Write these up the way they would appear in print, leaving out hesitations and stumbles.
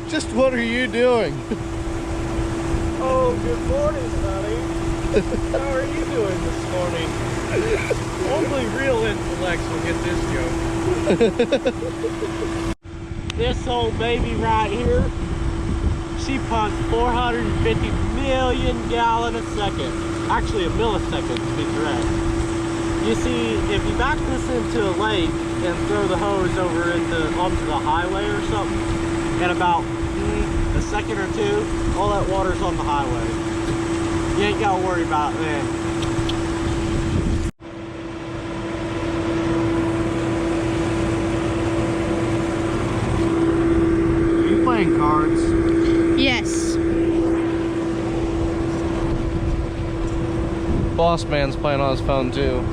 Just what are you doing? Oh, good morning, honey. How are you doing this morning? Only real intellects will get this joke. This old baby right here, she pumps 450 million gallons a second. Actually, a millisecond to be correct. You see, if you back this into a lake and throw the hose over onto the highway or something, in about a second or two, all that water's on the highway. You ain't gotta worry about it then. Are you playing cards? Yes. Boss man's playing on his phone too.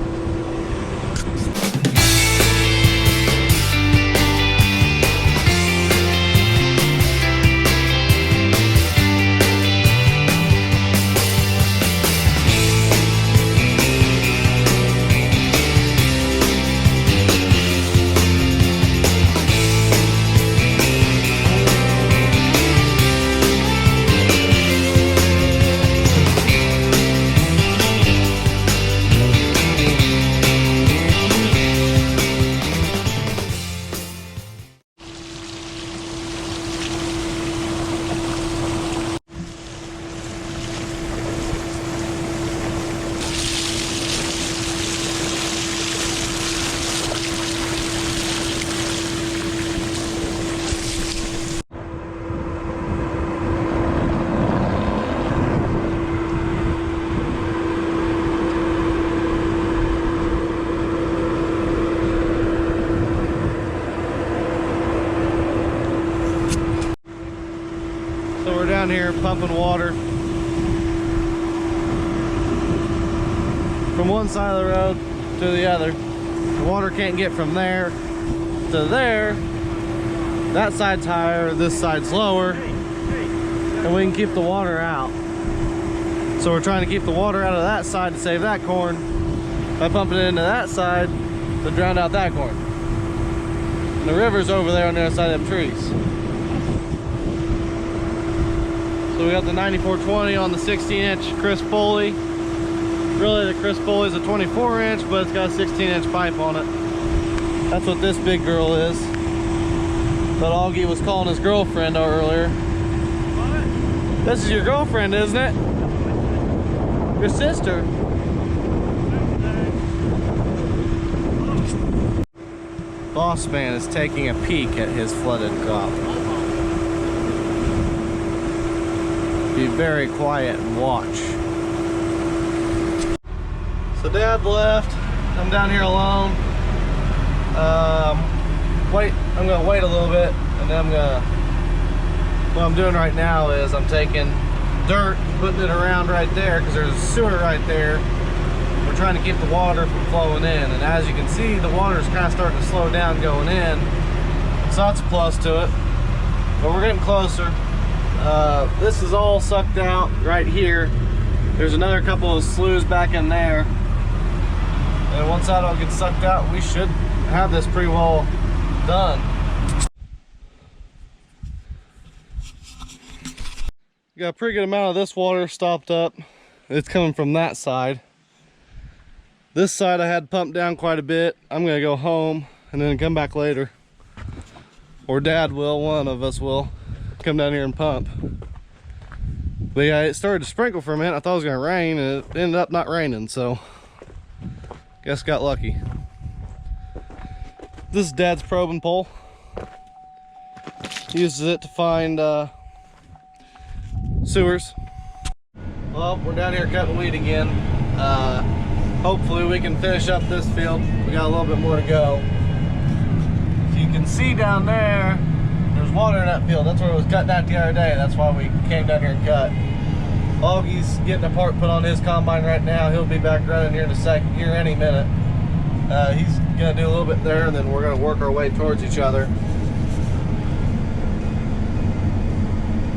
So we're down here pumping water from one side of the road to the other. The water can't get from there to there. That side's higher, this side's lower, and we can keep the water out. So we're trying to keep the water out of that side to save that corn by pumping it into that side to drown out that corn. And the river's over there on the other side of them trees. So we got the 9420 on the 16-inch crisp pulley. Really, the crisp pulley is a 24-inch, but it's got a 16-inch pipe on it. That's what this big girl is. But Augie was calling his girlfriend out earlier. What? This is your girlfriend, isn't it? Your sister. Boss man is taking a peek at his flooded crop. Be very quiet and watch. So Dad left. I'm down here alone. I'm gonna wait a little bit, and then what I'm doing right now is I'm taking dirt, putting it around right there because there's a sewer right there. We're trying to keep the water from flowing in, and as you can see, the water is kind of starting to slow down going in. So that's a plus to it. But we're getting closer. This is all sucked out right here. There's another couple of sloughs back in there. And once that all gets sucked out, we should have this pretty well done. Got a pretty good amount of this water stopped up. It's coming from that side. This side I had pumped down quite a bit. I'm gonna go home and then come back later. Or Dad will, one of us will come down here and pump. But yeah, it started to sprinkle for a minute. I thought it was gonna rain, and it ended up not raining, so guess got lucky. This is Dad's probing pole. He uses it to find sewers. Well, we're down here cutting weed again. Hopefully we can finish up this field. We got a little bit more to go. If you can see down there, there's water in that field. That's where it was cutting out the other day. That's why we came down here and cut. Augie's getting a part put on his combine right now. He'll be back running here here any minute. He's gonna do a little bit there, and then we're gonna work our way towards each other.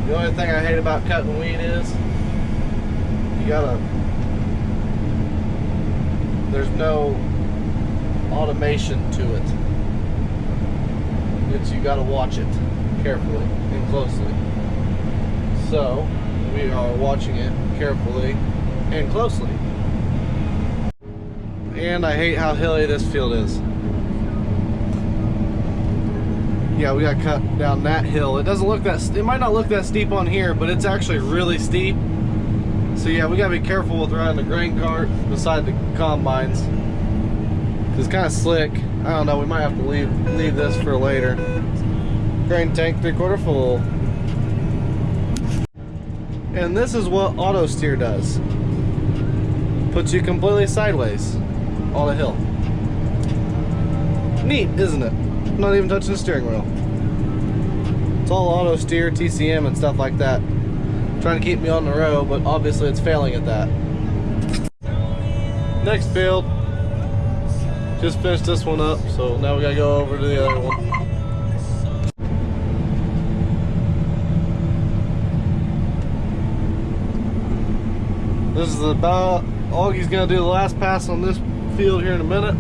The only thing I hate about cutting weed is there's no automation to it. You gotta watch it carefully and closely. So we are watching it carefully and closely. And I hate how hilly this field is. Yeah, we got cut down that hill. It doesn't look that, it might not look that steep on here, but it's actually really steep. So yeah, we gotta be careful with riding the grain cart beside the combines. It's kind of slick. I don't know, we might have to leave this for later. Grain tank 3/4 full. And this is what auto steer does. Puts you completely sideways on a hill. Neat, isn't it? Not even touching the steering wheel. It's all auto steer, TCM and stuff like that. Trying to keep me on the road, but obviously it's failing at that. Next field. Just finished this one up, so now we gotta go over to the other one. This is about, Augie's gonna do the last pass on this field here in a minute.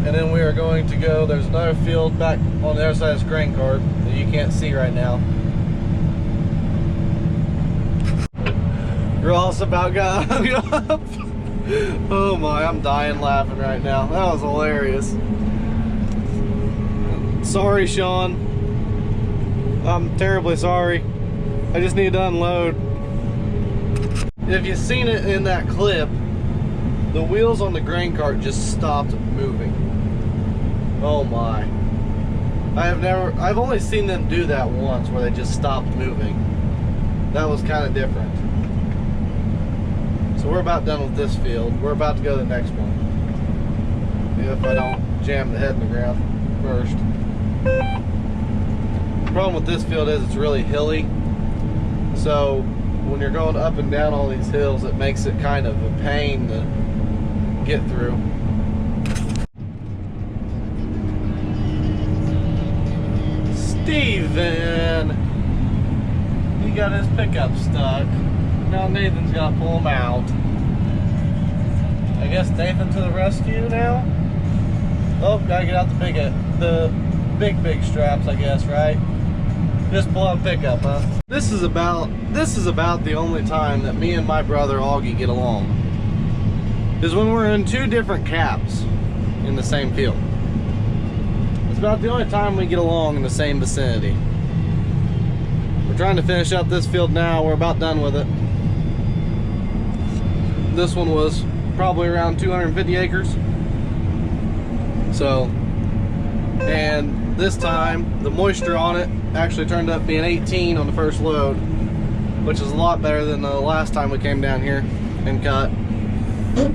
And then we are going to go, there's another field back on the other side of this grain cart that you can't see right now. Ross about got hung up. Oh my, I'm dying laughing right now. That was hilarious. Sorry, Sean. I'm terribly sorry. I just need to unload. If you've seen it in that clip, the wheels on the grain cart just stopped moving. Oh my. I've only seen them do that once where they just stopped moving. That was kind of different. So we're about done with this field. We're about to go to the next one. If I don't jam the head in the ground first. The problem with this field is it's really hilly. So when you're going up and down all these hills, it makes it kind of a pain to get through. Steven! He got his pickup stuck. Now Nathan's got to pull him out. I guess Nathan to the rescue now? Oh, gotta get out the big straps, I guess, right? Just pull out pickup, huh? This is about the only time that me and my brother Augie get along. Is when we're in two different caps in the same field. It's about the only time we get along in the same vicinity. We're trying to finish up this field now. We're about done with it. This one was probably around 250 acres. So, and this time the moisture on it actually turned up being 18 on the first load, which is a lot better than the last time we came down here and cut.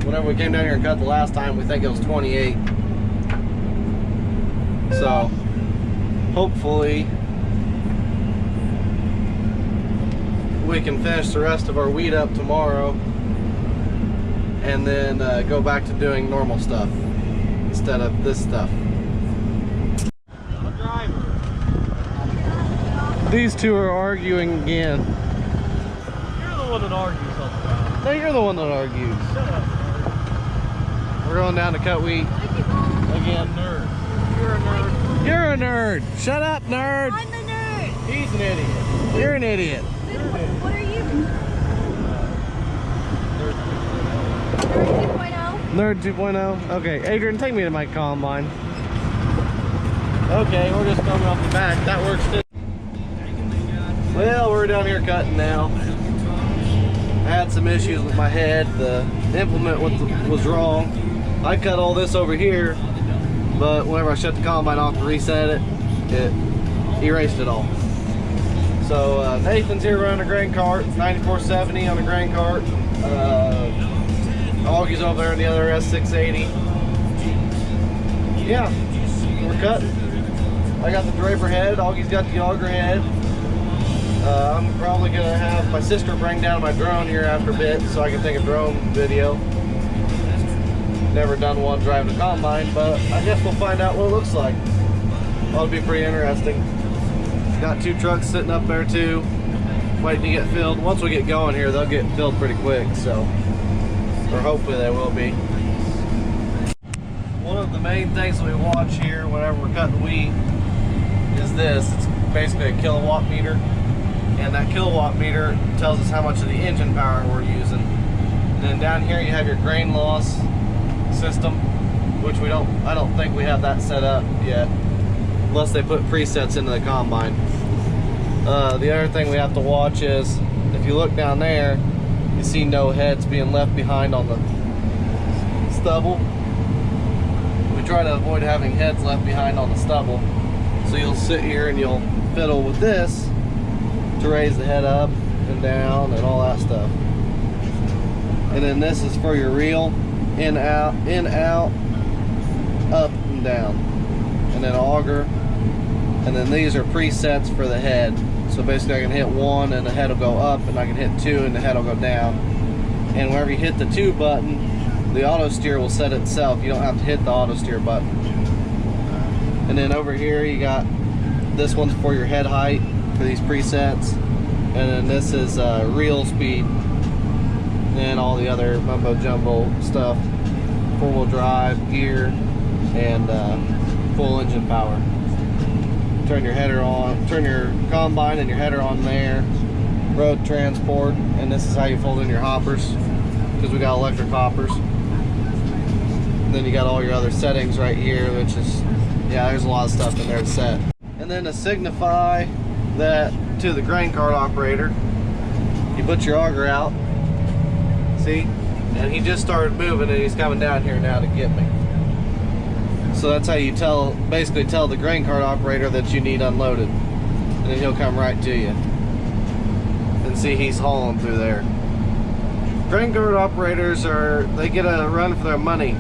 Whenever we came down here and cut the last time, we think it was 28. So, hopefully we can finish the rest of our weed up tomorrow and then go back to doing normal stuff instead of this stuff. These two are arguing again. You're the one that argues all the time. No, you're the one that argues. Shut up. We're going down to cut wheat again. Nerd. You're a nerd. You're a nerd. Shut up, nerd. I'm a nerd. He's an idiot. You're an idiot. What are you? Nerd 2.0? Nerd 2.0. Okay, Adrian, take me to my combine. Okay, we're just coming off the back. That works too. Well, we're down here cutting now. I had some issues with my head. The implement was wrong. I cut all this over here, but whenever I shut the combine off to reset it, it erased it all. So Nathan's here running a grain cart, 9470 on the grain cart. Augie's over there in the other S680. Yeah, we're cutting. I got the draper head, Augie's got the auger head. I'm probably gonna have my sister bring down my drone here after a bit so I can take a drone video. Never done one driving a combine, but I guess we'll find out what it looks like. That'll be pretty interesting. Got two trucks sitting up there too, waiting to get filled. Once we get going here, they'll get filled pretty quick, so, or hopefully they will be. One of the main things that we watch here whenever we're cutting wheat is this. It's basically a kilowatt meter, and that kilowatt meter tells us how much of the engine power we're using. And then down here you have your grain loss system, which I don't think we have that set up yet, unless they put presets into the combine. The other thing we have to watch is, if you look down there, you see no heads being left behind on the stubble. We try to avoid having heads left behind on the stubble. So you'll sit here and you'll fiddle with this to raise the head up and down and all that stuff. And then this is for your reel, in, out, up and down. And then auger. And then these are presets for the head. So basically I can hit 1 and the head will go up, and I can hit 2 and the head will go down. And whenever you hit the 2 button, the auto steer will set itself. You don't have to hit the auto steer button. And then over here you got, this one's for your head height for these presets. And then this is reel speed and all the other mumbo jumbo stuff. 4-wheel drive, gear, and full engine power. Turn your header on, turn your combine and your header on there, road transport, and this is how you fold in your hoppers, because we got electric hoppers. And then you got all your other settings right here, which is, yeah, there's a lot of stuff in there to set. And then to signify that to the grain cart operator, you put your auger out, see, and he just started moving and he's coming down here now to get me. So that's how you basically tell the grain cart operator that you need unloaded. And then he'll come right to you. And see, he's hauling through there. Grain cart operators they get a run for their money.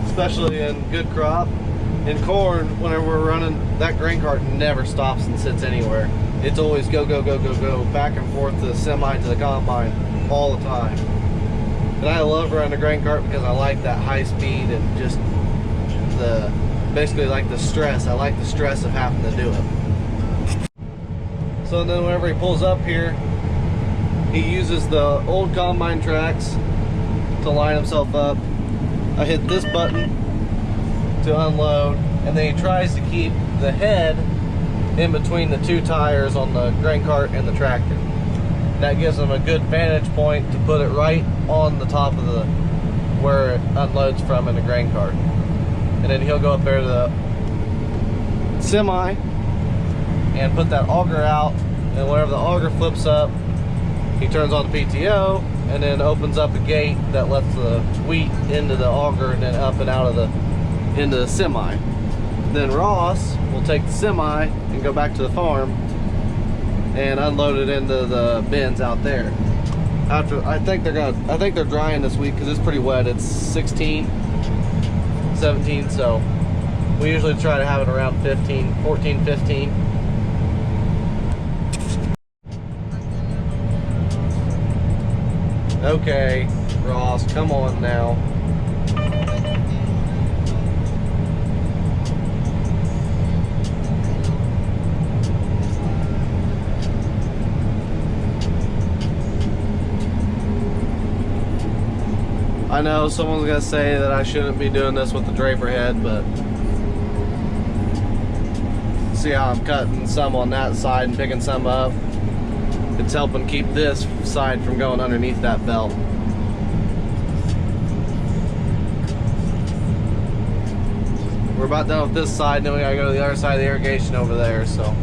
Especially in good crop. In corn, whenever we're running, that grain cart never stops and sits anywhere. It's always go, go, go, go, go, back and forth to the semi, to the combine, all the time. And I love running a grain cart because I like that high speed and just basically like the stress. I like the stress of having to do it. So then whenever he pulls up here, he uses the old combine tracks to line himself up. I hit this button to unload, and then he tries to keep the head in between the 2 tires on the grain cart and the tractor. That gives him a good vantage point to put it right on the top of where it unloads from in the grain cart. And then he'll go up there to the semi and put that auger out, and whenever the auger flips up, he turns on the PTO and then opens up a gate that lets the wheat into the auger and then up and out of into the semi. Then Ross will take the semi and go back to the farm and unload it into the bins out there. I think they're drying this week because it's pretty wet. It's 16, 17, so we usually try to have it around 14, 15. Okay, Ross, come on now. I know someone's gonna say that I shouldn't be doing this with the draper head, but see how I'm cutting some on that side and picking some up? It's helping keep this side from going underneath that belt. We're about done with this side, then we gotta go to the other side of the irrigation over there, so.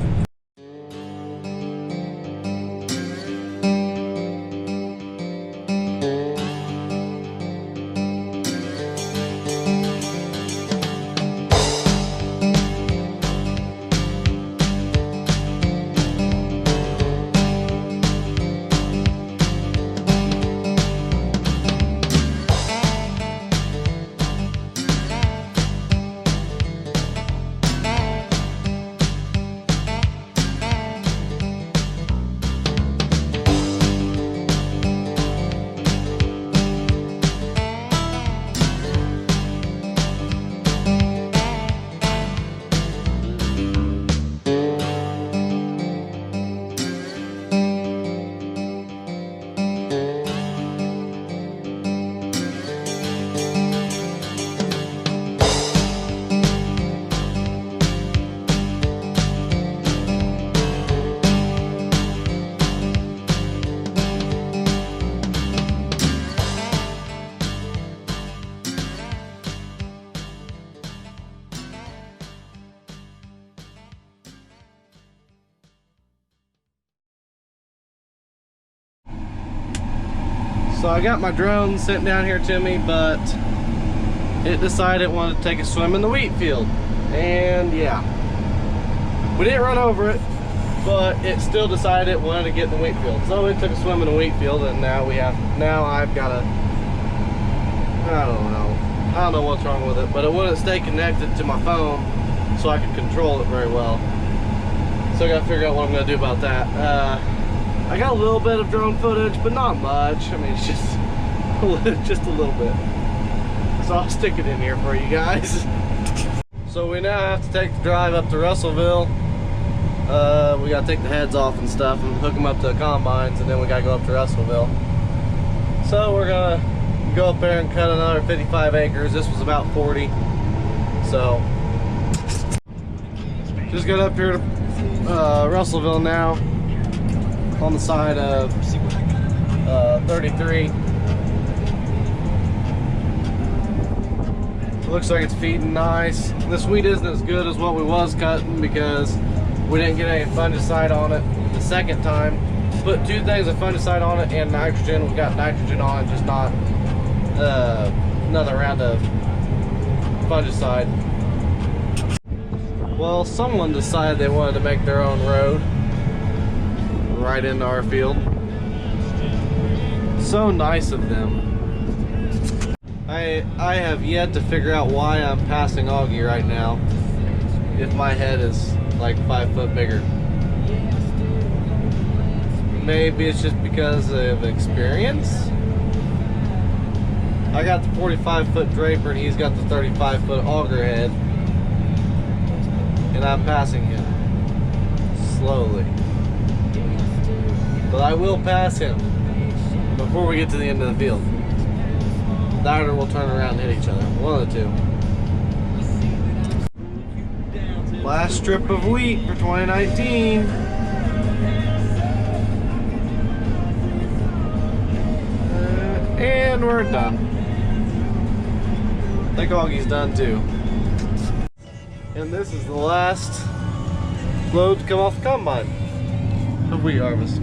So I got my drone sent down here to me, but it decided it wanted to take a swim in the wheat field. And yeah, we didn't run over it, but it still decided it wanted to get in the wheat field. So it took a swim in the wheat field, and now I've got to, I don't know what's wrong with it, but it wouldn't stay connected to my phone so I could control it very well. So I gotta figure out what I'm gonna do about that. I got a little bit of drone footage, but not much. I mean, it's just a little bit. So I'll stick it in here for you guys. So we now have to take the drive up to Russellville. We gotta take the heads off and stuff and hook them up to the combines, and then we gotta go up to Russellville. So we're gonna go up there and cut another 55 acres. This was about 40. So just got up here to Russellville now, on the side of 33. Looks like it's feeding nice. This wheat isn't as good as what we was cutting because we didn't get any fungicide on it the second time. Put 2 things of fungicide on it and nitrogen. We got nitrogen on it, just not another round of fungicide. Well, someone decided they wanted to make their own road right into our field. So nice of them. I have yet to figure out why I'm passing Augie right now if my head is like 5 foot bigger. Maybe it's just because of experience. I got the 45-foot Draper and he's got the 35-foot auger head, and I'm passing him slowly. But I will pass him before we get to the end of the field. That or we'll turn around and hit each other. One of the two. Last strip of wheat for 2019. And we're done. I think Augie's done too. And this is the last load to come off the combine of wheat harvest.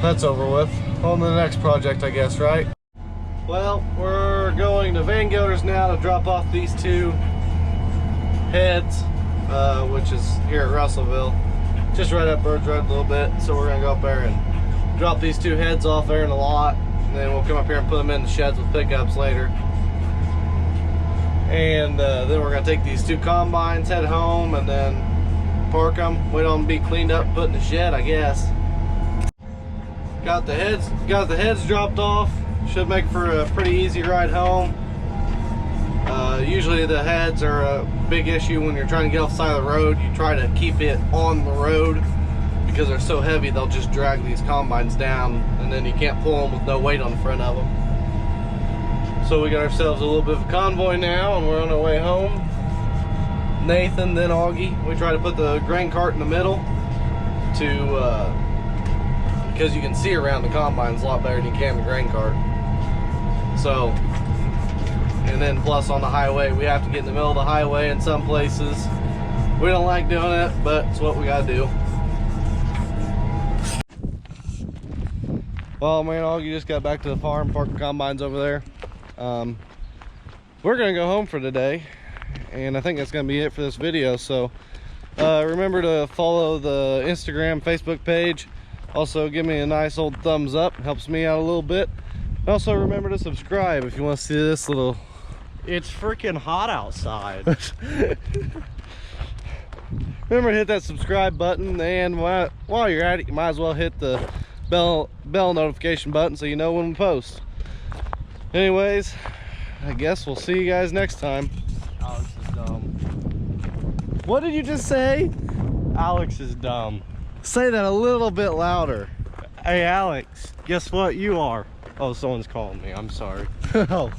That's over with. On to the next project, I guess, right? Well, we're going to Van Gelders now to drop off these 2 heads, which is here at Russellville, just right up Birds Road a little bit. So we're gonna go up there and drop these 2 heads off there in the lot, and then we'll come up here and put them in the sheds with pickups later. And then we're gonna take these 2 combines, head home, and then park them, wait on them to be cleaned up, put in the shed, I guess. Got the heads dropped off. Should make for a pretty easy ride home. Usually the heads are a big issue when you're trying to get off the side of the road. You try to keep it on the road because they're so heavy they'll just drag these combines down, and then you can't pull them with no weight on the front of them. So we got ourselves a little bit of a convoy now, and we're on our way home. Nathan, then Augie. We try to put the grain cart in the middle to because you can see around the combines a lot better than you can the grain cart. So, and then plus on the highway, we have to get in the middle of the highway in some places. We don't like doing it, but it's what we gotta do. Well, man, Augie just got back to the farm, parked the combines over there. We're gonna go home for today, and I think that's gonna be it for this video. So remember to follow the Instagram, Facebook page. Also, give me a nice old thumbs up, helps me out a little bit. Also, remember to subscribe if you want to see this little... It's freaking hot outside. Remember to hit that subscribe button, and while you're at it, you might as well hit the bell notification button so you know when we post. Anyways, I guess we'll see you guys next time. Alex is dumb. What did you just say? Alex is dumb. Say that a little bit louder. Hey, Alex, guess what you are? Oh, someone's calling me. I'm sorry. Oh.